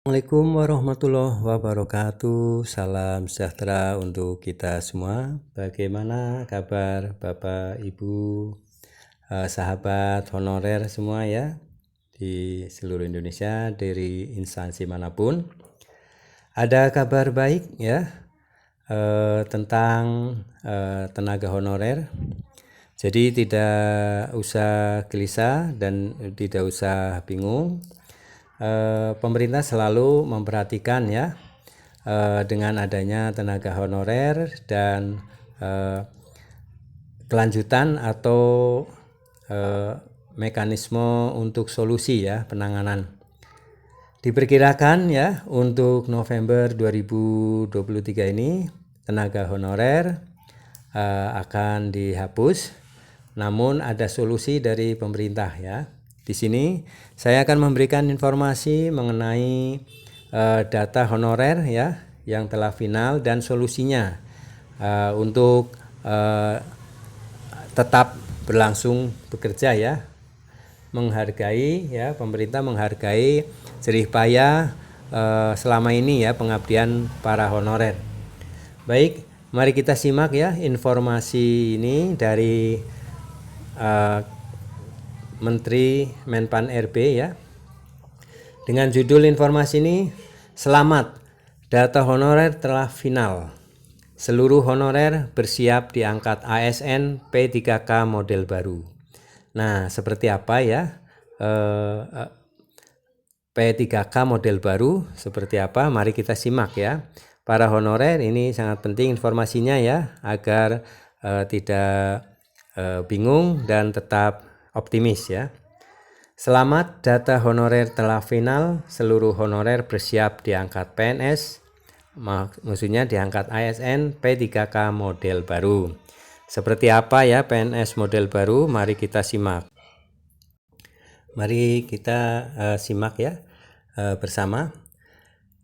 Assalamualaikum warahmatullahi wabarakatuh. Salam sejahtera untuk kita semua. Bagaimana kabar Bapak, Ibu, sahabat honorer semua ya di seluruh Indonesia dari instansi manapun? Ada kabar baik ya tentang tenaga honorer. Jadi tidak usah gelisah dan tidak usah bingung. Pemerintah selalu memperhatikan ya dengan adanya tenaga honorer dan kelanjutan atau mekanisme untuk solusi ya penanganan. Diperkirakan ya untuk November 2023 ini tenaga honorer akan dihapus, namun ada solusi dari pemerintah ya. Di sini saya akan memberikan informasi mengenai data honorer ya yang telah final dan solusinya untuk tetap berlangsung bekerja ya. Menghargai ya, pemerintah menghargai jerih payah selama ini ya pengabdian para honorer. Baik, mari kita simak ya informasi ini dari Menteri Menpan RB ya. Dengan judul informasi ini, selamat, data honorer telah final. Seluruh honorer bersiap diangkat ASN P3K model baru. Nah, seperti apa ya P3K model baru? Seperti apa? Mari kita simak ya. Para honorer ini sangat penting informasinya ya, agar tidak bingung dan tetap optimis ya. Selamat, data honorer telah final. Seluruh honorer bersiap diangkat PNS, maksudnya diangkat ASN P3K model baru. Seperti apa ya PNS model baru? Mari kita simak. Mari kita simak ya bersama.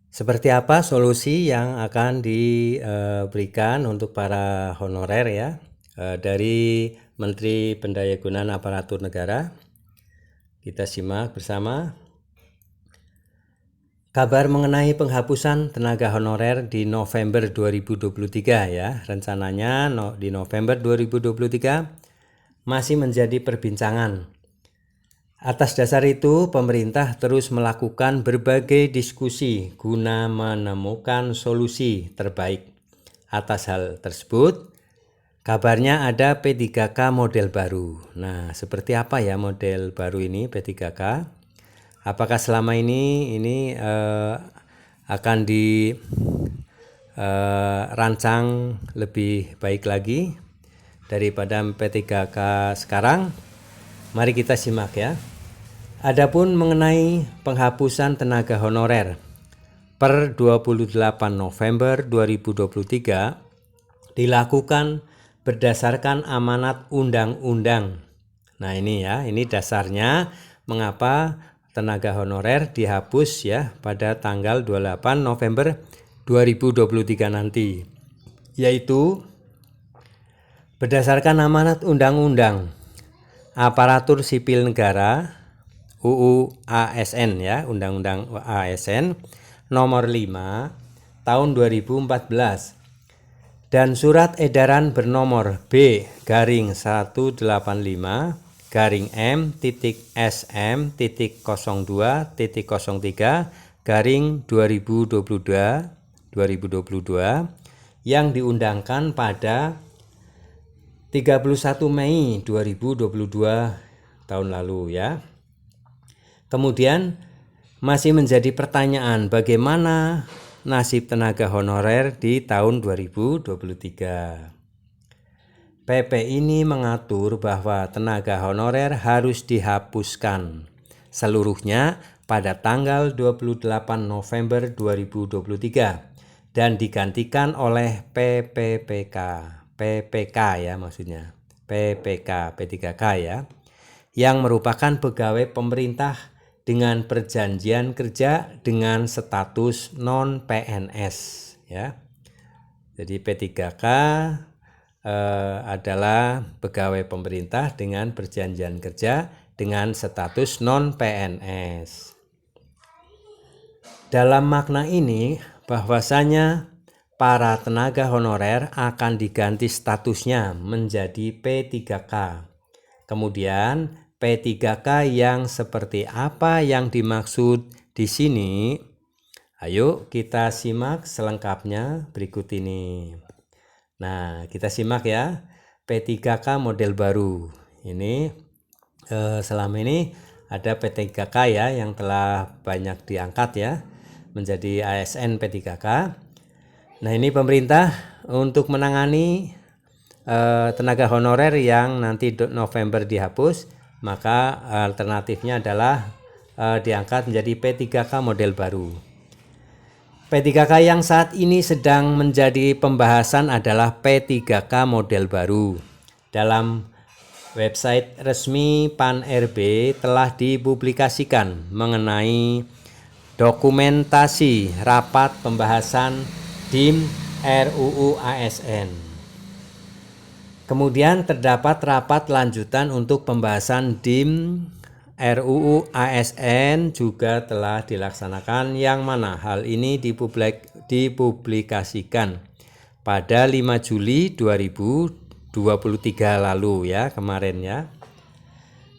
Seperti apa solusi yang akan diberikan untuk para honorer ya dari Menteri Pendayagunaan Aparatur Negara. Kita simak bersama. Kabar mengenai penghapusan tenaga honorer di November 2023 ya. Rencananya di November 2023 masih menjadi perbincangan. Atas dasar itu, pemerintah terus melakukan berbagai diskusi guna menemukan solusi terbaik. Atas hal tersebut, kabarnya ada P3K model baru. Nah, seperti apa ya model baru ini P3K? Apakah selama ini akan dirancang lebih baik lagi daripada P3K sekarang? Mari kita simak ya. Adapun mengenai penghapusan tenaga honorer per 28 November 2023 dilakukan berdasarkan amanat undang-undang. Nah ini ya, ini dasarnya mengapa tenaga honorer dihapus ya pada tanggal 28 November 2023 nanti. Yaitu berdasarkan amanat undang-undang Aparatur Sipil Negara UU ASN ya, Undang-Undang ASN nomor 5 tahun 2014. Dan surat edaran bernomor B-SM-M.SM.02.03 yang diundangkan pada 31 Mei 2022 tahun lalu ya. Kemudian masih menjadi pertanyaan bagaimana nasib tenaga honorer di tahun 2023. PP ini mengatur bahwa tenaga honorer harus dihapuskan seluruhnya pada tanggal 28 November 2023 dan digantikan oleh PPPK. PPK ya maksudnya. PPK P3K ya. Yang merupakan pegawai pemerintah dengan perjanjian kerja dengan status non-PNS ya. Jadi P3K adalah pegawai pemerintah dengan perjanjian kerja dengan status non-PNS. Dalam makna ini bahwasanya para tenaga honorer akan diganti statusnya menjadi P3K. Kemudian P3K yang seperti apa yang dimaksud di sini? Ayo kita simak selengkapnya berikut ini. Nah, kita simak ya. P3K model baru. Ini selama ini ada P3K ya yang telah banyak diangkat ya menjadi ASN P3K. Nah, ini pemerintah untuk menangani tenaga honorer yang nanti November dihapus, maka alternatifnya adalah diangkat menjadi P3K model baru. P3K yang saat ini sedang menjadi pembahasan adalah P3K model baru. Dalam website resmi PAN-RB telah dipublikasikan mengenai dokumentasi rapat pembahasan DIM RUU ASN. Kemudian terdapat rapat lanjutan untuk pembahasan DIM RUU ASN juga telah dilaksanakan, yang mana hal ini dipublikasikan pada 5 Juli 2023 lalu ya, kemarin ya.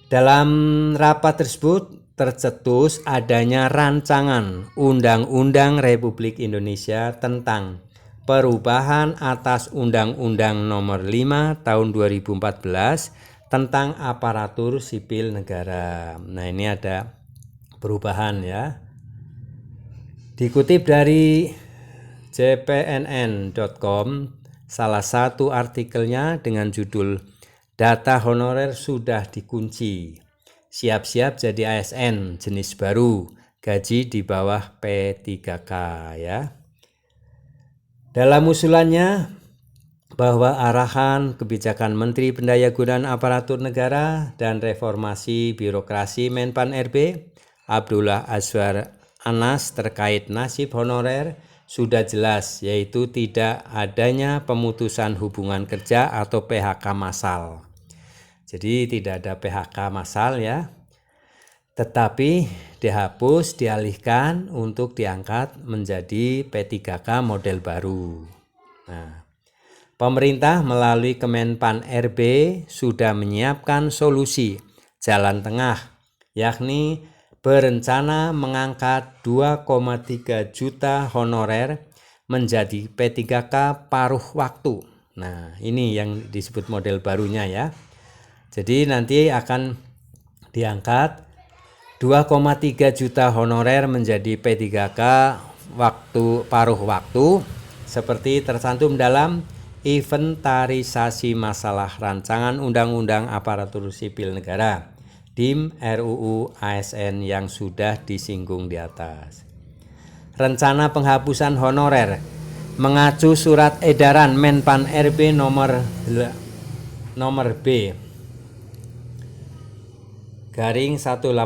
Dalam rapat tersebut tercetus adanya rancangan Undang-Undang Republik Indonesia tentang perubahan atas Undang-Undang Nomor 5 Tahun 2014 tentang aparatur sipil negara. Nah, ini ada perubahan ya. Dikutip dari jpnn.com, salah satu artikelnya dengan judul "Data honorer sudah dikunci. Siap-siap jadi ASN jenis baru, gaji di bawah P3K" ya. Dalam usulannya bahwa arahan kebijakan Menteri Pendayagunaan Aparatur Negara dan Reformasi Birokrasi Menpan-RB Abdullah Azwar Anas terkait nasib honorer sudah jelas, yaitu tidak adanya pemutusan hubungan kerja atau PHK massal. Jadi tidak ada PHK massal ya, tetapi dihapus, dialihkan untuk diangkat menjadi P3K model baru. Nah, pemerintah melalui Kemenpan-RB sudah menyiapkan solusi jalan tengah, yakni berencana mengangkat 2,3 juta honorer menjadi P3K paruh waktu. Nah, ini yang disebut model barunya ya. Jadi nanti akan diangkat 2,3 juta honorer menjadi P3K paruh waktu seperti tercantum dalam inventarisasi masalah rancangan Undang-Undang Aparatur Sipil Negara DIM RUU ASN yang sudah disinggung di atas. Rencana penghapusan honorer mengacu surat edaran Menpan-RB nomor B garing 185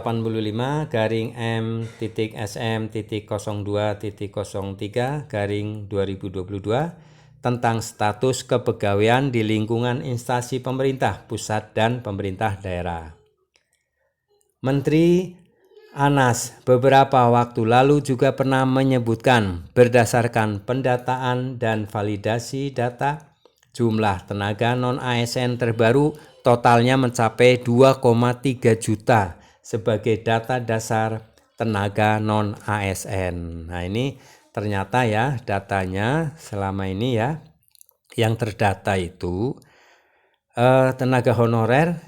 garing M.SM.02.03 garing 2022 tentang status kepegawaian di lingkungan instansi pemerintah pusat dan pemerintah daerah. Menteri Anas beberapa waktu lalu juga pernah menyebutkan berdasarkan pendataan dan validasi data, jumlah tenaga non-ASN terbaru totalnya mencapai 2,3 juta sebagai data dasar tenaga non-ASN. Nah, ini ternyata ya datanya selama ini ya yang terdata itu tenaga honorer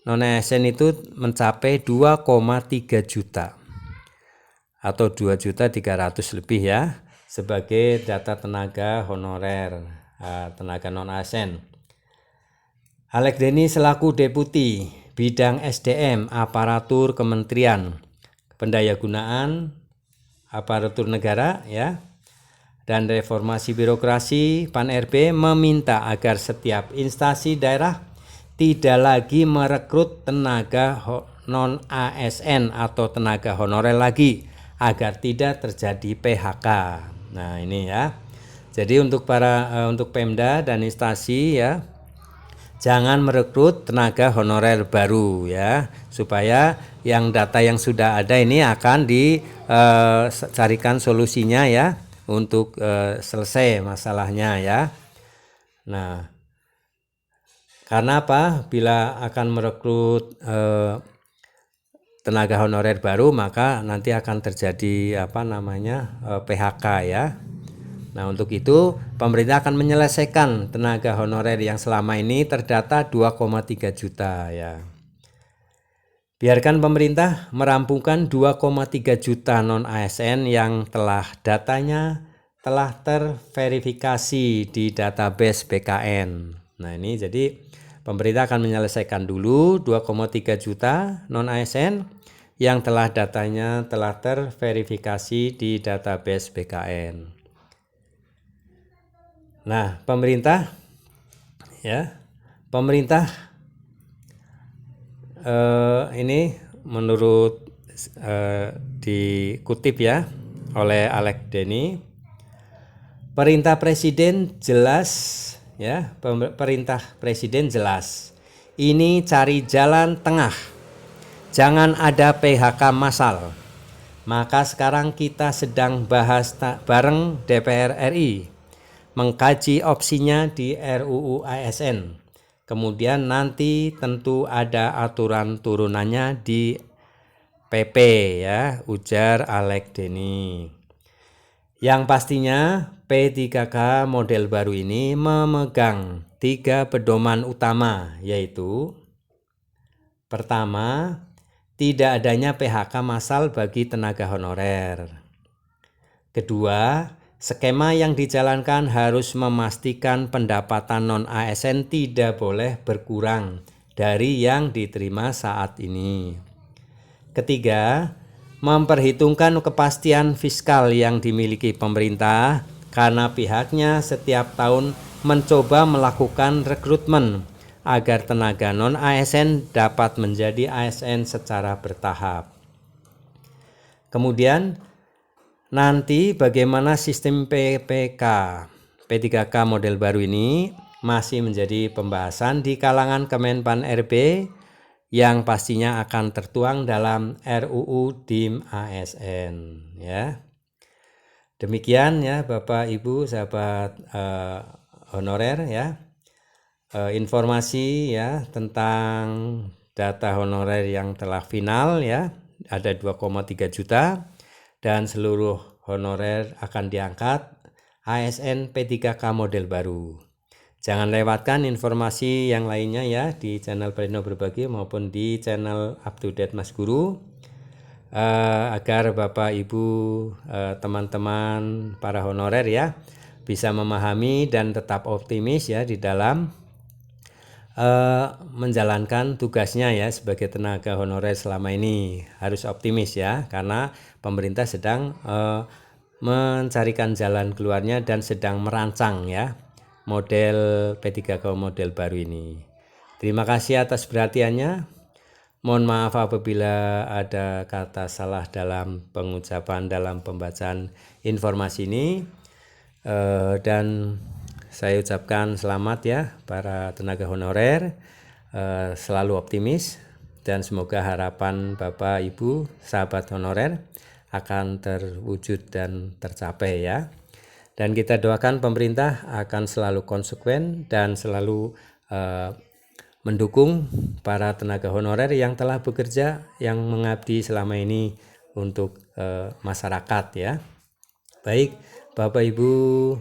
non-ASN itu mencapai 2,3 juta atau 2.300.000 lebih ya sebagai data tenaga honorer tenaga non-ASN. Alex Denny selaku Deputi Bidang SDM Aparatur Kementerian Pendayagunaan Aparatur Negara ya dan Reformasi Birokrasi PAN-RB meminta agar setiap instansi daerah tidak lagi merekrut tenaga non-ASN atau tenaga honorer lagi agar tidak terjadi PHK. Nah, ini ya. Jadi untuk Pemda dan instansi ya, jangan merekrut tenaga honorer baru ya, supaya yang data yang sudah ada ini akan dicarikan solusinya ya untuk selesai masalahnya ya. Nah, karena apa? Bila akan merekrut tenaga honorer baru, maka nanti akan terjadi PHK ya. Nah, untuk itu pemerintah akan menyelesaikan tenaga honorer yang selama ini terdata 2,3 juta ya. Biarkan pemerintah merampungkan 2,3 juta non-ASN yang datanya telah terverifikasi di database BKN. Nah, ini jadi pemerintah akan menyelesaikan dulu 2,3 juta non-ASN yang datanya telah terverifikasi di database BKN. Nah, pemerintah ini menurut dikutip ya oleh Alex Denny, perintah presiden jelas ya, perintah presiden jelas. Ini cari jalan tengah. Jangan ada PHK massal. Maka sekarang kita sedang bahas bareng DPR RI, mengkaji opsinya di RUU ASN. Kemudian nanti tentu ada aturan turunannya di PP ya, ujar Alex Denny. Yang pastinya P3K model baru ini memegang 3 pedoman utama, yaitu pertama, tidak adanya PHK massal bagi tenaga honorer. Kedua, skema yang dijalankan harus memastikan pendapatan non-ASN tidak boleh berkurang dari yang diterima saat ini. Ketiga, memperhitungkan kepastian fiskal yang dimiliki pemerintah karena pihaknya setiap tahun mencoba melakukan rekrutmen agar tenaga non-ASN dapat menjadi ASN secara bertahap. Kemudian nanti bagaimana sistem P3K model baru ini masih menjadi pembahasan di kalangan Kemenpan RB yang pastinya akan tertuang dalam RUU DIM ASN ya. Demikian ya Bapak Ibu sahabat honorer ya. Informasi ya tentang data honorer yang telah final ya, ada 2,3 juta dan seluruh honorer akan diangkat ASN P3K model baru. Jangan lewatkan informasi yang lainnya ya di channel Pleno Berbagi maupun di channel Up to Date Mas Guru, agar Bapak Ibu teman-teman para honorer ya bisa memahami dan tetap optimis ya di dalam menjalankan tugasnya ya sebagai tenaga honorer selama ini. Harus optimis ya, karena pemerintah sedang mencarikan jalan keluarnya dan sedang merancang ya model P3K model baru ini. Terima kasih atas perhatiannya. Mohon maaf apabila ada kata salah dalam pengucapan dalam pembacaan informasi ini, dan saya ucapkan selamat ya para tenaga honorer, selalu optimis dan semoga harapan Bapak Ibu sahabat honorer akan terwujud dan tercapai ya. Dan kita doakan pemerintah akan selalu konsekuen dan selalu mendukung para tenaga honorer yang telah bekerja, yang mengabdi selama ini untuk masyarakat ya. Baik Bapak Ibu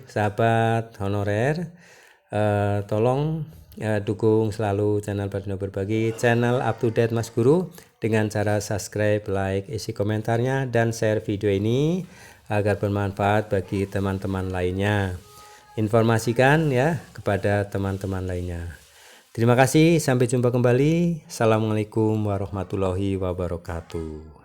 sahabat honorer, tolong dukung selalu channel Pleno Berbagi, channel Up to Date Mas Guru dengan cara subscribe, like, isi komentarnya dan share video ini agar bermanfaat bagi teman-teman lainnya. Informasikan ya kepada teman-teman lainnya. Terima kasih, sampai jumpa kembali. Assalamualaikum warahmatullahi wabarakatuh.